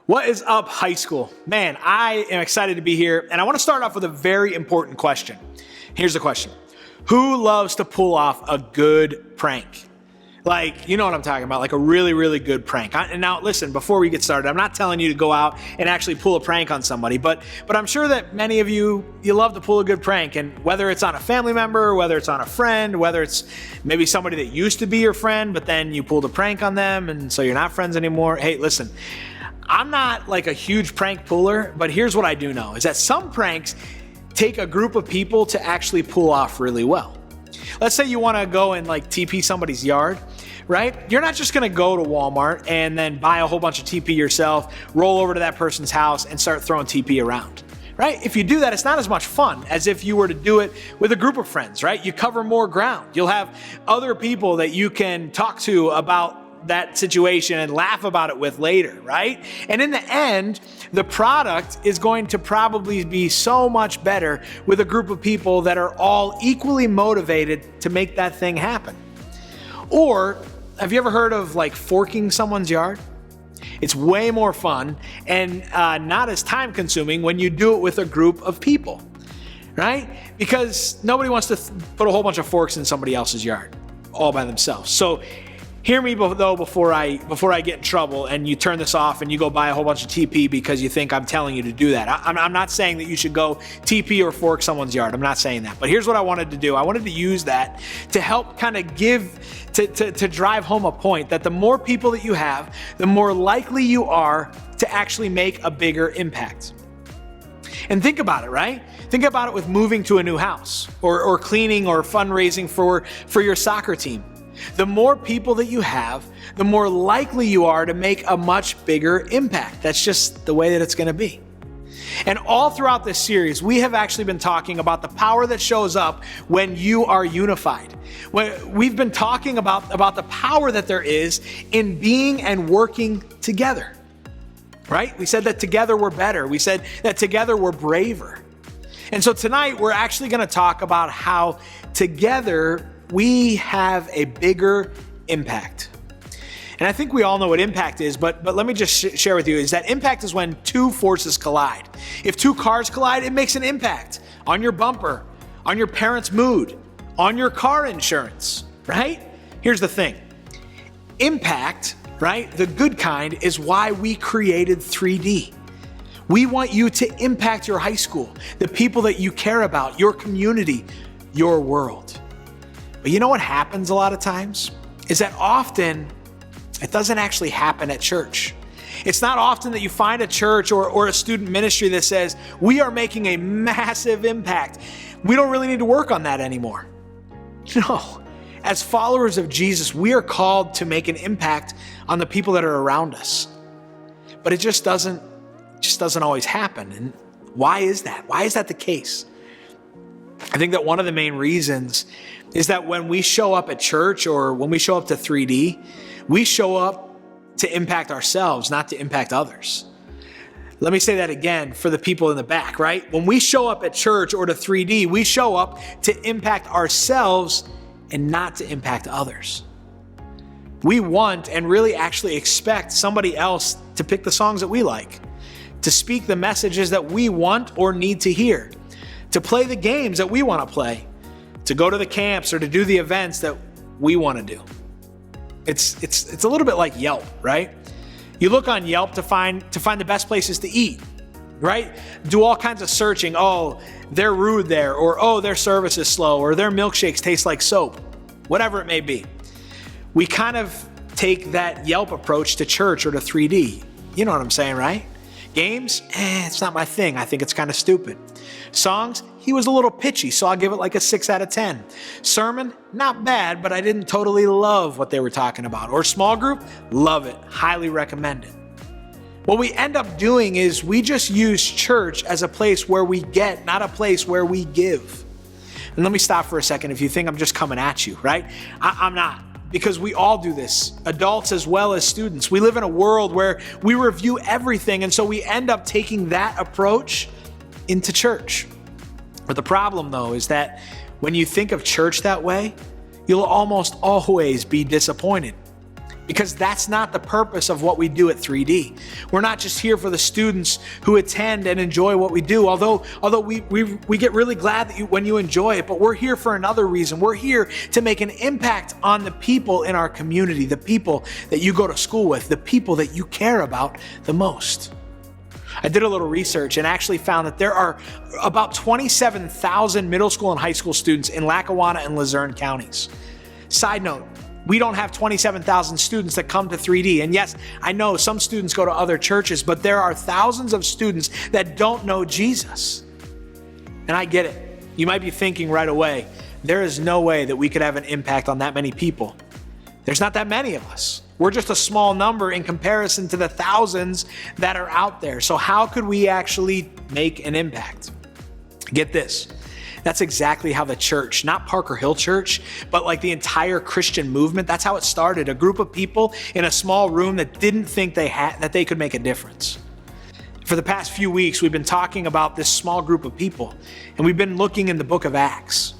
What is up, high school? Man, I am excited to be here, and I want to start off with a very important question. Here's the question. Who loves to pull off a good prank? Like, you know what I'm talking about, like a really, really good prank. And now, listen, before we get started, I'm not telling you to go out and actually pull a prank on somebody, but I'm sure that many of you love to pull a good prank, and whether it's on a family member, whether it's on a friend, whether it's maybe somebody that used to be your friend, but then you pulled a prank on them, and so you're not friends anymore. Hey, listen, I'm not like a huge prank puller, but here's what I do know, is that some pranks take a group of people to actually pull off really well. Let's say you want to go and like TP somebody's yard, right? You're not just going to go to Walmart and then buy a whole bunch of TP yourself, roll over to that person's house and start throwing TP around, right? If you do that, it's not as much fun as if you were to do it with a group of friends, right? You cover more ground. You'll have other people that you can talk to about that situation and laugh about it with later, right? And in the end, the product is going to probably be so much better with a group of people that are all equally motivated to make that thing happen. Or have you ever heard of like forking someone's yard? It's way more fun and not as time consuming when you do it with a group of people, right? Because nobody wants to put a whole bunch of forks in somebody else's yard all by themselves. So hear me though before I get in trouble and you turn this off and you go buy a whole bunch of TP because you think I'm telling you to do that. I'm not saying that you should go TP or fork someone's yard. I'm not saying that. But here's what I wanted to do. I wanted to use that to help kind of to drive home a point that the more people that you have, the more likely you are to actually make a bigger impact. And think about it, right? Think about it with moving to a new house or cleaning or fundraising for your soccer team. The more people that you have, the more likely you are to make a much bigger impact. That's just the way that it's going to be. And all throughout this series, we have actually been talking about the power that shows up when you are unified. We've been talking about the power that there is in being and working together, right? We said that together we're better. We said that together we're braver. And so tonight we're actually going to talk about how together we have a bigger impact. And I think we all know what impact is, but let me just share with you is that impact is when two forces collide. If two cars collide, it makes an impact on your bumper, on your parents' mood, on your car insurance, right? Here's the thing. Impact, right? The good kind is why we created 3D. We want you to impact your high school, the people that you care about, your community, your world. But you know what happens a lot of times? Is that often it doesn't actually happen at church. It's not often that you find a church or a student ministry that says, we are making a massive impact. We don't really need to work on that anymore. No. As followers of Jesus, we are called to make an impact on the people that are around us. But it just doesn't always happen. And why is that? Why is that the case? I think that one of the main reasons is that when we show up at church or when we show up to 3D, we show up to impact ourselves, not to impact others. Let me say that again for the people in the back, right? When we show up at church or to 3D, we show up to impact ourselves and not to impact others. We want and really actually expect somebody else to pick the songs that we like, to speak the messages that we want or need to hear, to play the games that we want to play, to go to the camps or to do the events that we want to do. It's a little bit like Yelp, right? You look on Yelp to find the best places to eat, right? Do all kinds of searching. Oh, they're rude there, or oh, their service is slow, or their milkshakes taste like soap, whatever it may be. We kind of take that Yelp approach to church or to 3D. You know what I'm saying, right? Games, it's not my thing. I think it's kind of stupid. Songs, he was a little pitchy, so I'll give it like a 6 out of 10. Sermon, not bad, but I didn't totally love what they were talking about. Or small group, love it, highly recommend it. What we end up doing is we just use church as a place where we get, not a place where we give. And let me stop for a second if you think I'm just coming at you, right? I'm not. Because we all do this, adults as well as students. We live in a world where we review everything, and so we end up taking that approach into church. But the problem, though, is that when you think of church that way, you'll almost always be disappointed. Because that's not the purpose of what we do at 3D. We're not just here for the students who attend and enjoy what we do, although we get really glad that when you enjoy it, but we're here for another reason. We're here to make an impact on the people in our community, the people that you go to school with, the people that you care about the most. I did a little research and actually found that there are about 27,000 middle school and high school students in Lackawanna and Luzerne counties. Side note, we don't have 27,000 students that come to 3D. And yes, I know some students go to other churches, but there are thousands of students that don't know Jesus. And I get it. You might be thinking right away, there is no way that we could have an impact on that many people. There's not that many of us. We're just a small number in comparison to the thousands that are out there. So how could we actually make an impact? Get this. That's exactly how the church, not Parker Hill Church, but like the entire Christian movement, that's how it started. A group of people in a small room that didn't think that they could make a difference. For the past few weeks, we've been talking about this small group of people, and we've been looking in the book of Acts.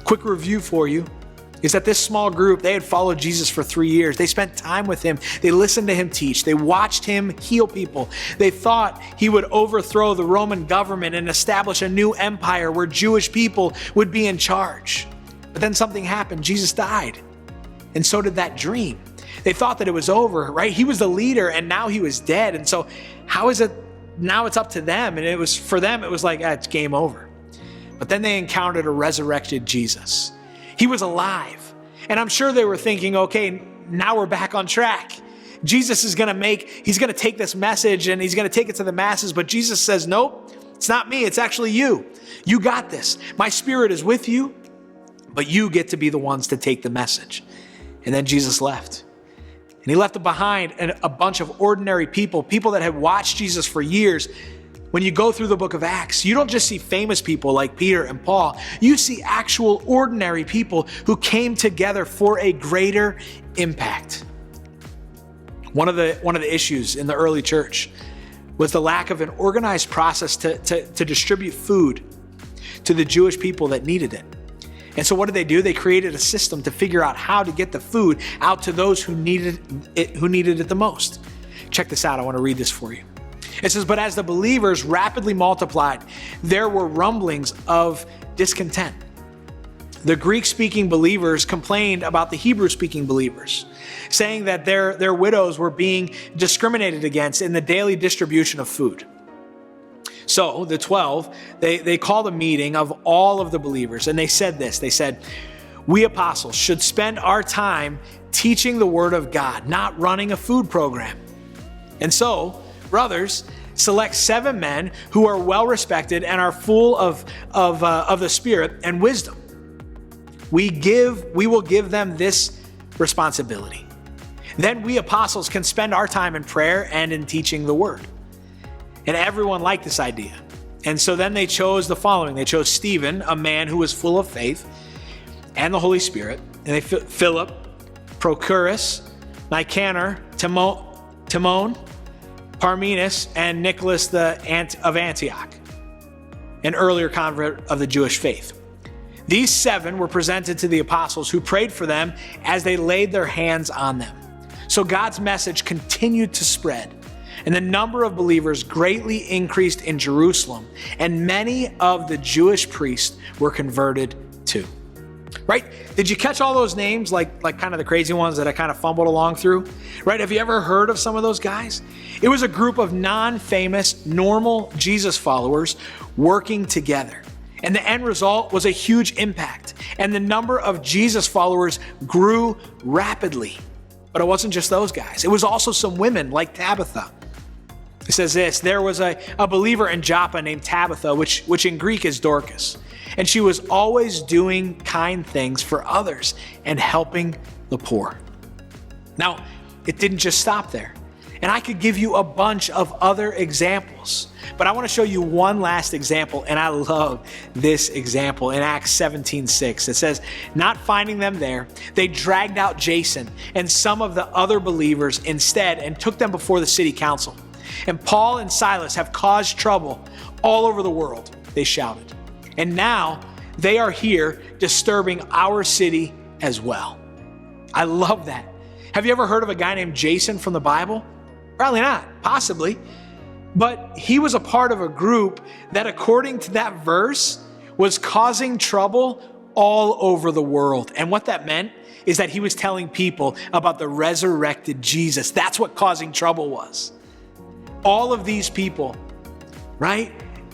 Quick review for you is that this small group, they had followed Jesus for 3 years. They spent time with him. They listened to him teach. They watched him heal people. They thought he would overthrow the Roman government and establish a new empire where Jewish people would be in charge. But then something happened. Jesus died. And so did that dream. They thought that it was over, right? He was the leader and now he was dead. And so how is it now it's up to them? And it was for them, it was like, it's game over. But then they encountered a resurrected Jesus. He was alive. And I'm sure they were thinking, okay, now we're back on track. Jesus is he's going to take this message and he's going to take it to the masses. But Jesus says, nope, it's not me. It's actually you. You got this. My spirit is with you, but you get to be the ones to take the message. And then Jesus left. And he left behind a bunch of ordinary people that had watched Jesus for years. When you go through the book of Acts, you don't just see famous people like Peter and Paul. You see actual ordinary people who came together for a greater impact. One of the issues in the early church was the lack of an organized process to distribute food to the Jewish people that needed it. And so what did they do? They created a system to figure out how to get the food out to those who needed it the most. Check this out. I want to read this for you. It says, but as the believers rapidly multiplied, there were rumblings of discontent. The Greek-speaking believers complained about the Hebrew-speaking believers, saying that their widows were being discriminated against in the daily distribution of food. So the 12, they called a meeting of all of the believers, and they said this. They said, we apostles should spend our time teaching the word of God, not running a food program. And so, brothers, select 7 men who are well respected and are full of the Spirit and wisdom. We will give them this responsibility. Then we apostles can spend our time in prayer and in teaching the word. And everyone liked this idea. And so then they chose the following. They chose Stephen, a man who was full of faith and the Holy Spirit. And they Philip, Prochorus, Nicanor, Timon, Parmenas, and Nicholas of Antioch, an earlier convert of the Jewish faith. These 7 were presented to the apostles who prayed for them as they laid their hands on them. So God's message continued to spread, and the number of believers greatly increased in Jerusalem, and many of the Jewish priests were converted too. Right? Did you catch all those names, like kind of the crazy ones that I kind of fumbled along through? Right? Have you ever heard of some of those guys? It was a group of non-famous, normal Jesus followers working together. And the end result was a huge impact. And the number of Jesus followers grew rapidly. But it wasn't just those guys. It was also some women like Tabitha. It says this, there was a believer in Joppa named Tabitha, which in Greek is Dorcas. And she was always doing kind things for others and helping the poor. Now, it didn't just stop there. And I could give you a bunch of other examples. But I want to show you one last example, and I love this example in Acts 17:6. It says, not finding them there, they dragged out Jason and some of the other believers instead and took them before the city council. And Paul and Silas have caused trouble all over the world, they shouted. And now they are here disturbing our city as well. I love that. Have you ever heard of a guy named Jason from the Bible? Probably not, possibly. But he was a part of a group that, according to that verse, was causing trouble all over the world. And what that meant is that he was telling people about the resurrected Jesus. That's what causing trouble was. All of these people, right,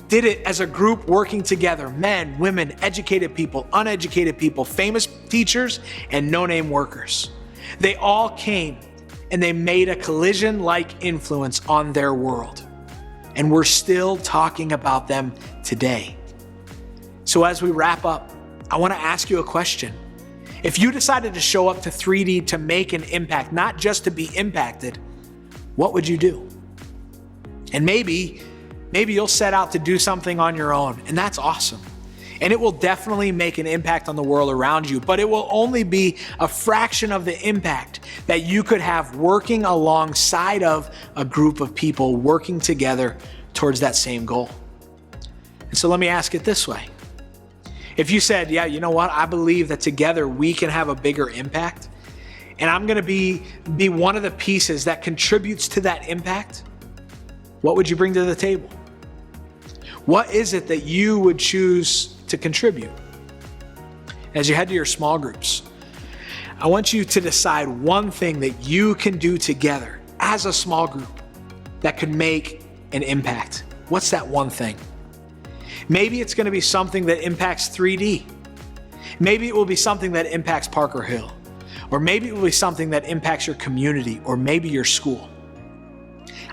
did it as a group working together. Men, women, educated people, uneducated people, famous teachers, and no-name workers. They all came and they made a collision-like influence on their world. And we're still talking about them today. So as we wrap up, I want to ask you a question. If you decided to show up to 3D to make an impact, not just to be impacted, what would you do? And maybe you'll set out to do something on your own, and that's awesome. And it will definitely make an impact on the world around you, but it will only be a fraction of the impact that you could have working alongside of a group of people working together towards that same goal. And so let me ask it this way. If you said, yeah, you know what? I believe that together we can have a bigger impact, and I'm gonna be one of the pieces that contributes to that impact, what would you bring to the table? What is it that you would choose to contribute? As you head to your small groups, I want you to decide one thing that you can do together as a small group that could make an impact. What's that one thing? Maybe it's going to be something that impacts 3D. Maybe it will be something that impacts Parker Hill. Or maybe it will be something that impacts your community or maybe your school.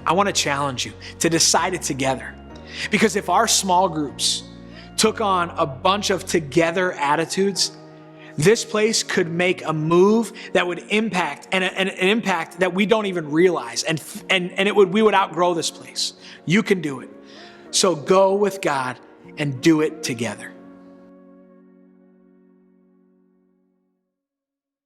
I want to challenge you to decide it together. Because if our small groups took on a bunch of together attitudes, this place could make a move that would impact and an impact that we don't even realize. And we would outgrow this place. You can do it. So go with God and do it together.